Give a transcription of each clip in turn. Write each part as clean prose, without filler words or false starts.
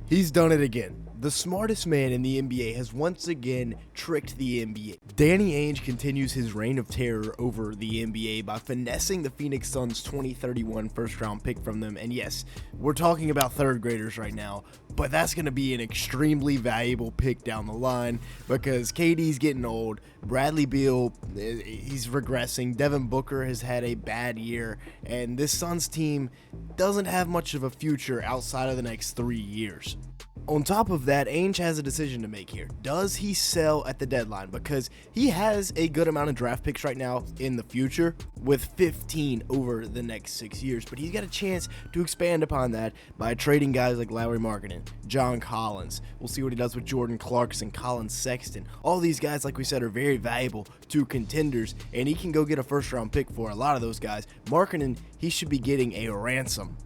He's done it again. The smartest man in the NBA has once again tricked the NBA. Danny Ainge continues his reign of terror over the NBA by finessing the Phoenix Suns' 2031 first-round pick from them. And yes, we're talking about third graders right now, but that's going to be an extremely valuable pick down the line because KD's getting old. Bradley Beal, he's regressing. Devin Booker has had a bad year, and this Suns team doesn't have much of a future outside of the next 3 years. On top of that, Ainge has a decision to make here. Does he sell at the deadline? Because he has a good amount of draft picks right now in the future with 15 over the next 6 years. But he's got a chance to expand upon that by trading guys like Lauri Markkanen, John Collins. We'll see what he does with Jordan Clarkson, Colin Sexton. All these guys, like we said, are very valuable to contenders, and he can go get a first-round pick for a lot of those guys. Markkanen, he should be getting a ransom.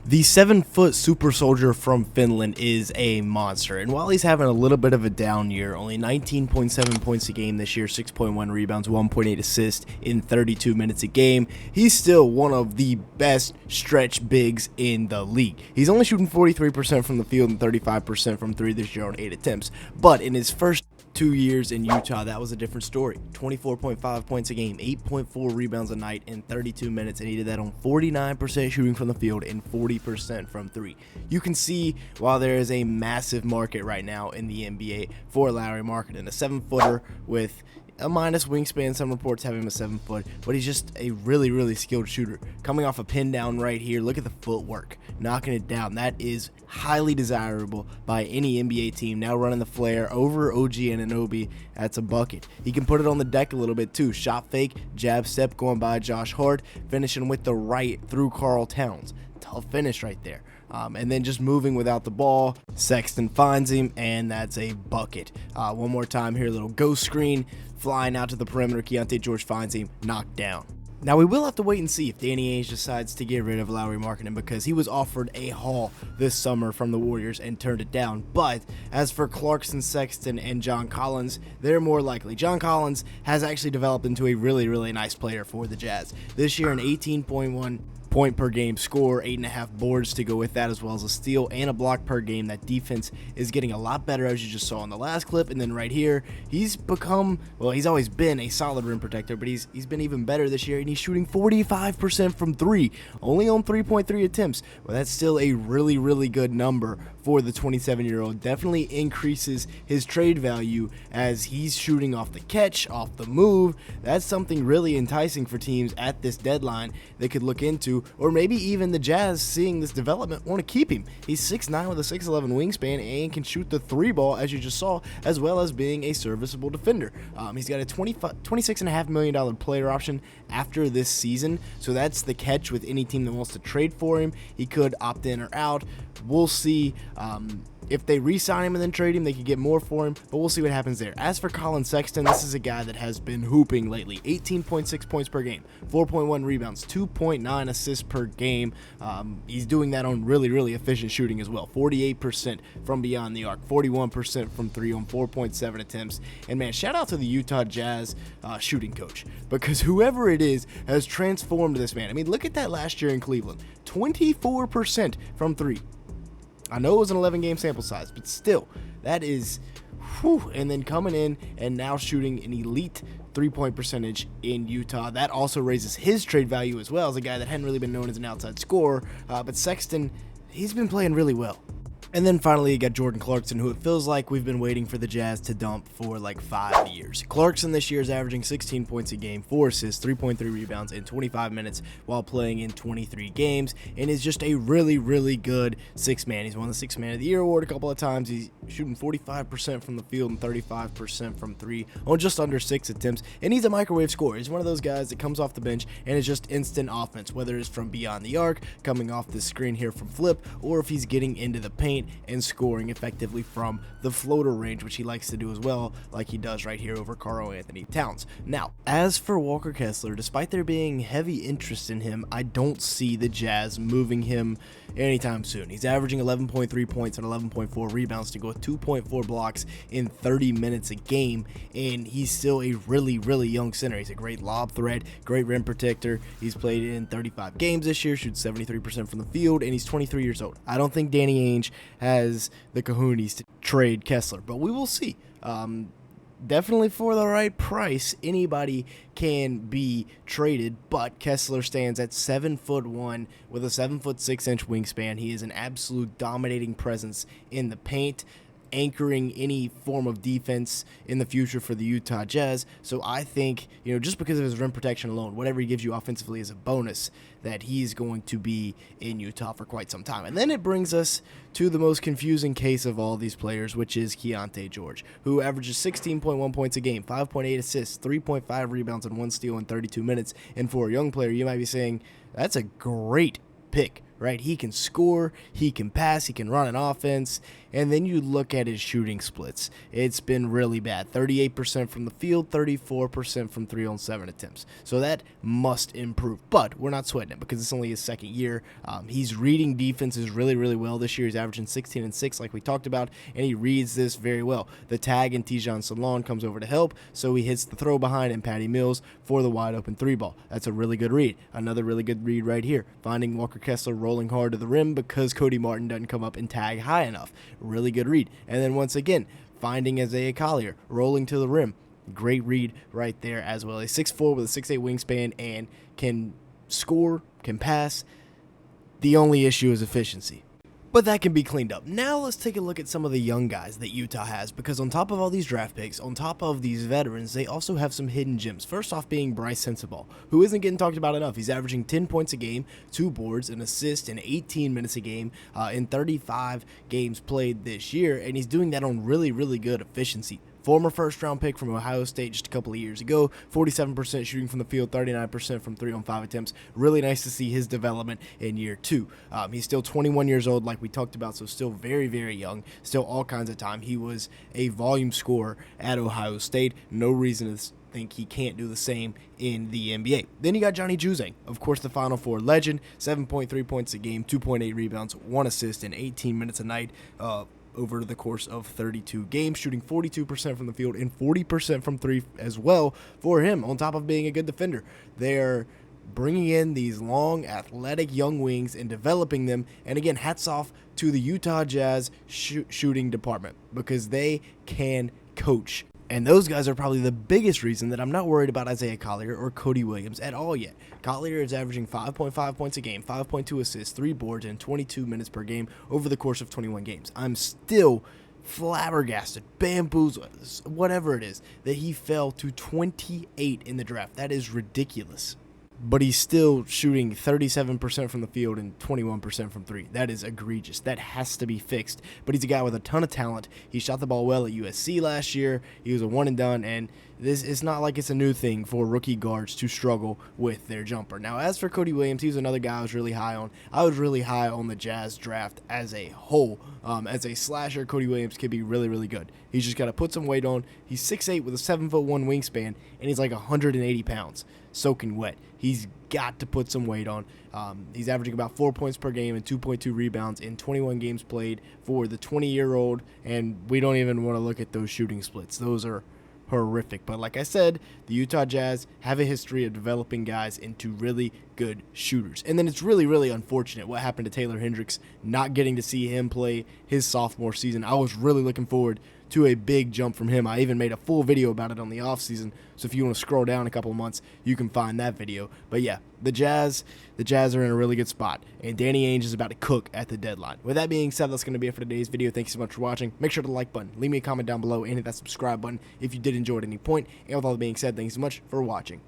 The 7-foot super soldier from Finland is a monster, and while he's having a little bit of a down year, only 19.7 points a game this year, 6.1 rebounds, 1.8 assists in 32 minutes a game, he's still one of the best stretch bigs in the league. He's only shooting 43% from the field and 35% from three this year on 8 attempts, but in his first 2 years in Utah, that was a different story. 24.5 points a game, 8.4 rebounds a night in 32 minutes, and he did that on 49% shooting from the field and 40% from three. You can see while there is a massive market right now in the NBA for Lauri Markkanen, a 7-footer with a minus wingspan. Some reports have him a 7 foot, but he's just a really skilled shooter. Coming off a pin down right here, look at the footwork, knocking it down. That is highly desirable by any NBA team. Now running the flare over OG Anunoby, that's a bucket. He can put it on the deck a little bit too. Shot fake, jab step going by Josh Hart, finishing with the right through Karl Towns. Tough finish right there. And then just moving without the ball. Sexton finds him, and that's a bucket. One more time here, a little ghost screen, flying out to the perimeter. Keontae George finds him, knocked down. Now, we will have to wait and see if Danny Ainge decides to get rid of Lauri Markkanen because he was offered a haul this summer from the Warriors and turned it down. But as for Clarkson, Sexton, and John Collins, they're more likely. John Collins has actually developed into a really nice player for the Jazz. This year, an 18.1 point per game score, 8.5 boards to go with that, as well as a steal and a block per game. That defense is getting a lot better, as you just saw in the last clip. And then right here, he's become, well, he's always been a solid rim protector, but he's been even better this year, and he's shooting 45% from three, only on 3.3 attempts. Well, that's still a really good number for the 27-year-old. Definitely increases his trade value as he's shooting off the catch, off the move. That's something really enticing for teams at this deadline they could look into, or maybe even the Jazz, seeing this development, want to keep him. He's 6'9" with a 6'11" wingspan and can shoot the three ball, as you just saw, as well as being a serviceable defender. He's got a $26.5 million player option after this season, so that's the catch with any team that wants to trade for him. He could opt in or out. We'll see. If they re-sign him and then trade him, they could get more for him, but we'll see what happens there. As for Colin Sexton, this is a guy that has been hooping lately. 18.6 points per game, 4.1 rebounds, 2.9 assists per game. He's doing that on really efficient shooting as well. 48% from beyond the arc, 41% from three on 4.7 attempts. And man, shout out to the Utah Jazz shooting coach, because whoever it is has transformed this man. I mean, look at that last year in Cleveland. 24% from three. I know it was an 11-game sample size, but still, that is, whew. And then coming in and now shooting an elite three-point percentage in Utah. That also raises his trade value as well, as a guy that hadn't really been known as an outside scorer. But Sexton, he's been playing really well. And then finally, you got Jordan Clarkson, who it feels like we've been waiting for the Jazz to dump for like 5 years. Clarkson this year is averaging 16 points a game, 4 assists, 3.3 rebounds in 25 minutes while playing in 23 games, and is just a really good six-man. He's won the Six-Man of the Year award a couple of times. He's shooting 45% from the field and 35% from three on just under 6 attempts, and he's a microwave scorer. He's one of those guys that comes off the bench and is just instant offense, whether it's from beyond the arc, coming off the screen here from flip, or if he's getting into the paint and scoring effectively from the floater range, which he likes to do as well, like he does right here over Karl-Anthony Towns. Now, as for Walker Kessler, despite there being heavy interest in him, I don't see the Jazz moving him anytime soon. He's averaging 11.3 points and 11.4 rebounds to go with 2.4 blocks in 30 minutes a game, and he's still a really young center. He's a great lob threat, great rim protector. He's played in 35 games this year, shoots 73% from the field, and he's 23 years old. I don't think Danny Ainge has the kahunas to trade Kessler, but we will see. Definitely for the right price, anybody can be traded, but Kessler stands at 7'1" with a 7'6" wingspan. He is an absolute dominating presence in the paint, anchoring any form of defense in the future for the Utah Jazz. So I think, just because of his rim protection alone, whatever he gives you offensively is a bonus, that he's going to be in Utah for quite some time. And then it brings us to the most confusing case of all these players, which is Keontae George, who averages 16.1 points a game, 5.8 assists, 3.5 rebounds, and 1 steal in 32 minutes. And for a young player, you might be saying, that's a great pick, right? He can score, he can pass, he can run an offense, and then you look at his shooting splits. It's been really bad. 38% from the field, 34% from 3 on 7 attempts. So that must improve, but we're not sweating it because it's only his second year. He's reading defenses really, really well this year. He's averaging 16 and 6 like we talked about, and he reads this very well. The tag and Tijan Salon comes over to help, so he hits the throw behind and Patty Mills for the wide open 3 ball. That's a really good read. Another really good read right here. Finding Walker Kessler rolling hard to the rim because Cody Martin doesn't come up and tag high enough. Really good read. And then once again, finding Isaiah Collier rolling to the rim. Great read right there as well. He's 6'4" with a 6'8" wingspan and can score, can pass. The only issue is efficiency, but that can be cleaned up. Now let's take a look at some of the young guys that Utah has, because on top of all these draft picks, on top of these veterans, they also have some hidden gems. First off being Bryce Sensabaugh, who isn't getting talked about enough. He's averaging 10 points a game, 2 boards, an assist, in 18 minutes a game in 35 games played this year, and he's doing that on really, really good efficiency. Former first-round pick from Ohio State just a couple of years ago, 47% shooting from the field, 39% from 3 on 5 attempts. Really nice to see his development in year 2. He's still 21 years old, like we talked about, so still very, very young, still all kinds of time. He was a volume scorer at Ohio State. No reason to think he can't do the same in the NBA. Then you got Johnny Juzang, of course, the Final Four legend, 7.3 points a game, 2.8 rebounds, 1 assist in 18 minutes a night. Over the course of 32 games, shooting 42% from the field and 40% from 3 as well for him, on top of being a good defender. They're bringing in these long, athletic young wings and developing them. And again, hats off to the Utah Jazz shooting department, because they can coach. And those guys are probably the biggest reason that I'm not worried about Isaiah Collier or Cody Williams at all yet. Collier is averaging 5.5 points a game, 5.2 assists, 3 boards, and 22 minutes per game over the course of 21 games. I'm still flabbergasted, bamboozled, whatever it is, that he fell to 28 in the draft. That is ridiculous. But he's still shooting 37% from the field and 21% from 3. That is egregious. That has to be fixed. But he's a guy with a ton of talent. He shot the ball well at USC last year. He was a one and done, and it's not like it's a new thing for rookie guards to struggle with their jumper. Now, as for Cody Williams, he was another guy I was really high on. I was really high on the Jazz draft as a whole. As a slasher, Cody Williams can be really, really good. He's just got to put some weight on. He's 6'8" with a 7'1" wingspan, and he's like 180 pounds, soaking wet. He's got to put some weight on. He's averaging about 4 points per game and 2.2 rebounds in 21 games played for the 20-year-old, and we don't even want to look at those shooting splits. Those are horrific. But like I said, the Utah Jazz have a history of developing guys into really good shooters. And then it's really, really unfortunate what happened to Taylor Hendricks, not getting to see him play his sophomore season. I was really looking forward to a big jump from him. I even made a full video about it on the offseason, so if you want to scroll down a couple of months, you can find that video. But yeah, the Jazz are in a really good spot, and Danny Ainge is about to cook at the deadline. With that being said, that's going to be it for today's video. Thank you so much for watching. Make sure to like button, leave me a comment down below, and hit that subscribe button if you did enjoy at any point. And with all that being said, thank you so much for watching.